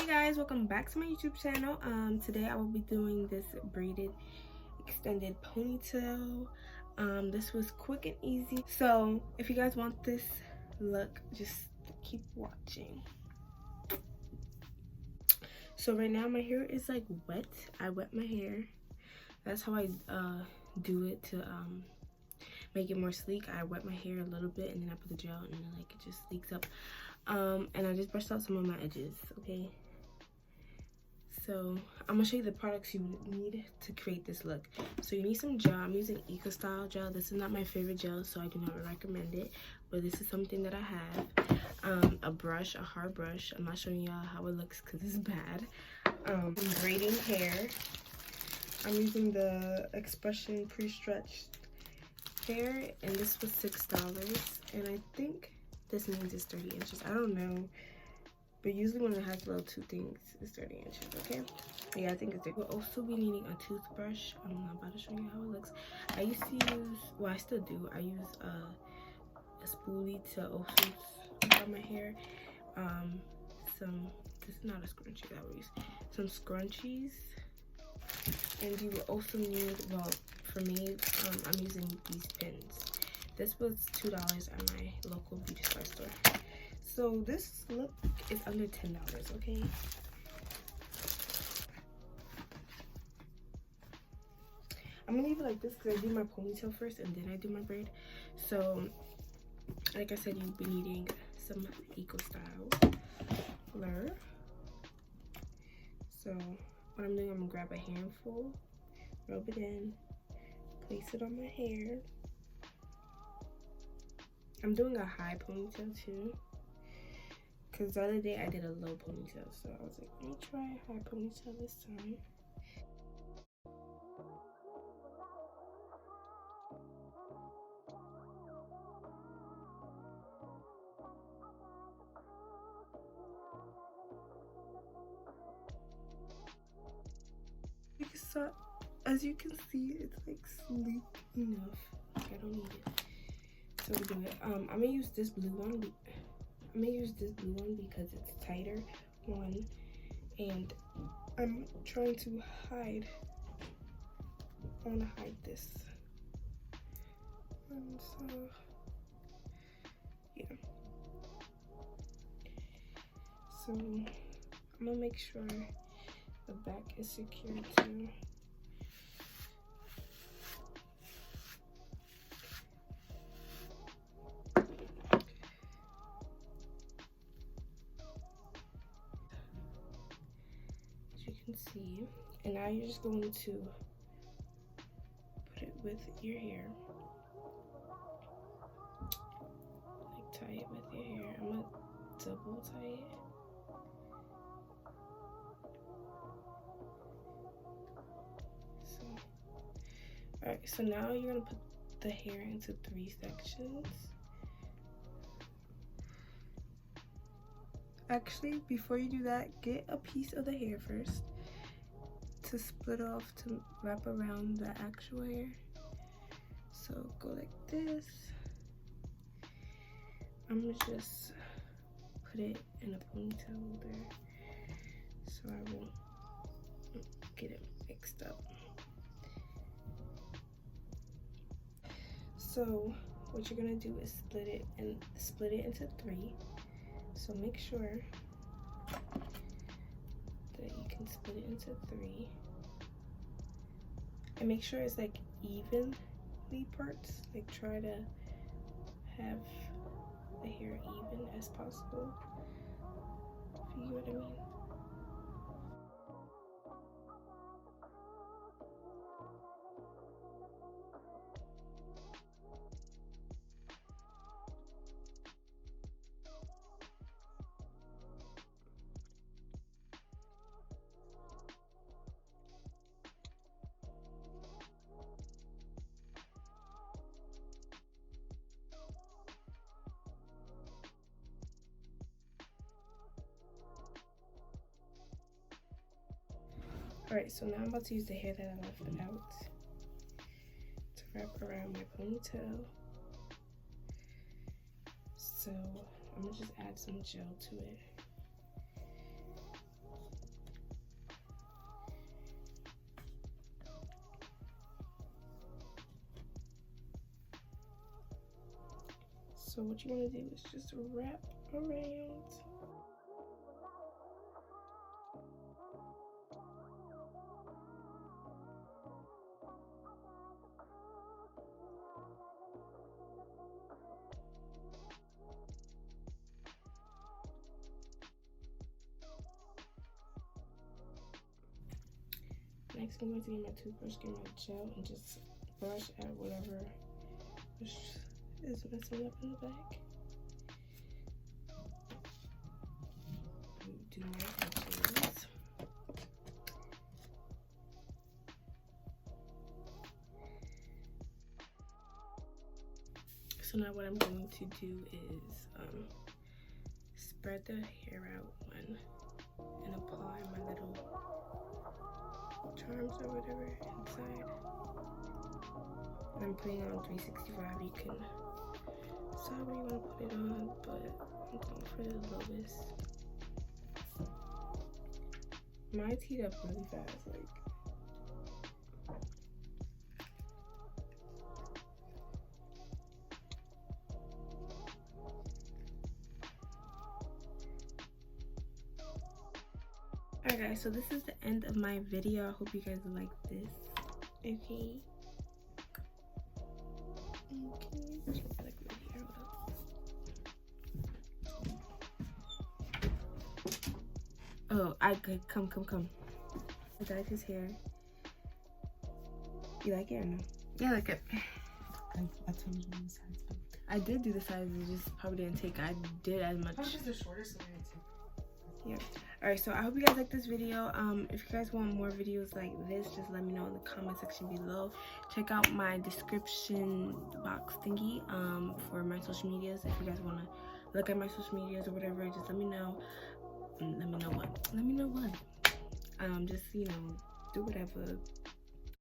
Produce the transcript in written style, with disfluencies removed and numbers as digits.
Hey guys, welcome back to my YouTube channel. Today I will be doing this braided extended ponytail. This was quick and easy. So if you guys want this look, just keep watching. So right now my hair is like wet. I wet my hair. That's how I do it to make it more sleek. I wet my hair a little bit and then I put the gel and then like it just sleeks up. And I just brushed out some of my edges, okay? So I'm gonna show you the products you need to create this look. So you need some gel. I'm using Eco Style gel. This is not my favorite gel, so I do not recommend it, but this is something that I have. A brush, a hard brush. I'm not showing y'all how it looks because it's bad. I'm braiding hair. I'm using the Expression pre-stretched hair, and this was $6, and I think this means it's 30 inches. I don't know, but usually when it has little two things, it's 30 inches, okay? But yeah, I think it's big. We'll also be needing a toothbrush. I'm not about to show you how it looks. I used to use, well, I still do. I use a spoolie to also on my hair. This is not a scrunchie that we use. Some scrunchies. And you will also need, well, for me, I'm using these pins. This was $2 at my local beauty supply store. So this look is under $10, okay? I'm gonna leave it like this because I do my ponytail first and then I do my braid. So, like I said, you'll be needing some Eco Style blur. So, what I'm doing, I'm gonna grab a handful, rub it in, place it on my hair. I'm doing a high ponytail too, because the other day I did a low ponytail, so I was like, let me try a high ponytail this time. So, as you can see, it's like sleek enough. Like, I don't need it. So we'll do it. I'm gonna use this blue one. Because it's tighter one, and I'm trying to hide. I want to hide this. And so, yeah. So I'm gonna make sure the back is secure too. As you can see, and now you're just going to put it with your hair. Like tie it with your hair. I'm gonna double tie it. Alright, so now you're gonna put the hair into 3 sections. Actually, before you do that, get a piece of the hair first to split off to wrap around the actual hair. So go like this. I'm gonna just put it in a ponytail holder so I won't get it mixed up. So what you're gonna do is split it into 3. So make sure that you can split it into 3, and make sure it's like evenly parts. Like try to have the hair even as possible, if you get what I mean. Alright, so now I'm about to use the hair that I left out to wrap around my ponytail. So I'm gonna just add some gel to it. So what you want to do is just wrap around. Next, I'm going to get my toothbrush, get my gel, and just brush at whatever is messing up in the back. Do my edges. So now what I'm going to do is spread the hair out one and apply my little charms or whatever inside. And I'm putting it on 365. You can decide where you want to put it on, but I'm going for the lowest. Mine's heat up really fast, like. Alright guys, so this is the end of my video. I hope you guys like this. Okay. Oh, I could come. I dyed his hair. You like it or no? Yeah, I like it. I told you to do the sides. I did do the sides, it just probably didn't take. I did as much. How much is the shortest way to? Yeah. Alright, so I hope you guys like this video. If you guys want more videos like this, just let me know in the comment section below. Check out my description box thingy for my social medias. If you guys want to look at my social medias or whatever, just let me know. Let me know what. Just, you know, do whatever.